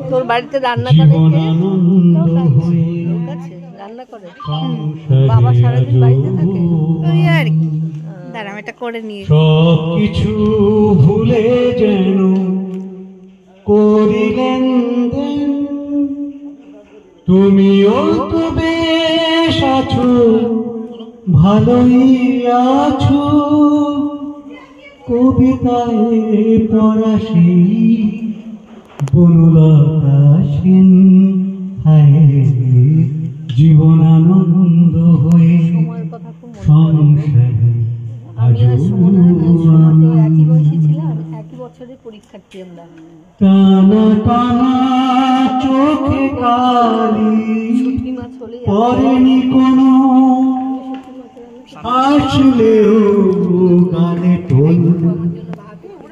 তোর বাড়িতে রান্না করে লোক আছে রান্না করে? বাবা সারাদিন বাড়িতে থাকে ওই আর কি। দাঁড়া এটা করে নিয়ে সবকিছু ভুলে যেন করিলেন তুমিও তো বেশ আছো ভালোই আছো কবিতায় পড়াশি বনলতা সেন হায় জীবনানন্দ হয়ে সংসারে আমি আর সুমনা একই বয়সী ছিলাম, একই বছরের পরীক্ষার্থী আমরা। টানা টানা চোখে কালি পরেনি কোনো আসলেও গানে টোল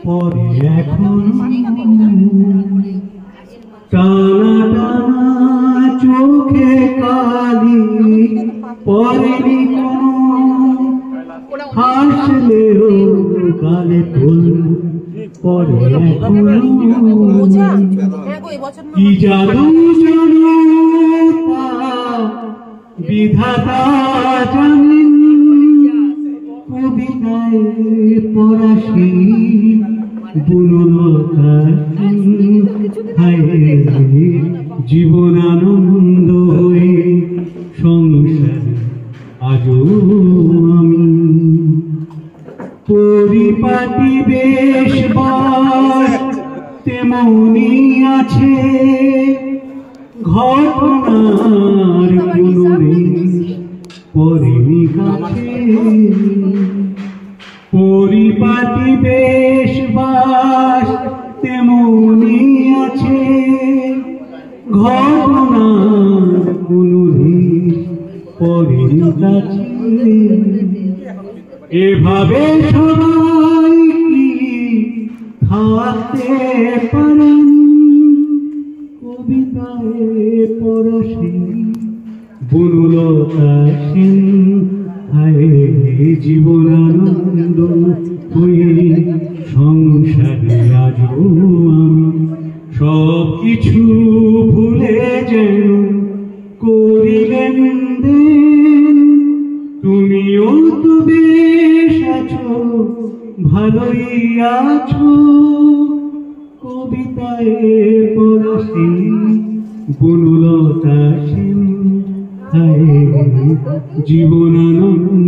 পরে এখন টানা টানা চোখে কালি পরেনি কোনো আসলেও গানে টোল পরে এখন কি জাদু জনতা বিধাতা জানেন কবিতায় পড়াশি বনলতা হায় জীবনানন্দ হয়ে সংসার আজও আমি পরিপাটি বেশ তেমনি আছে ঘটনার কোনরে পরেনি কাছে পরিপাটি বেশ তেমনি আছে ঘটনার কোনরে পরেনি কাছে এভাবে সবাই কি থাকতে পারেন কবিতায় পড়াশি বনলতা সেন হায় জীবনানন্দ হয়ে সংসারে আজও আমি সব কিছু ভুলে যেন করিলেন তুমিও তো বেশ আছো ভালোই আছো কবিতায় পড়াশি বনলতা সেন হায় জীবনানন্দ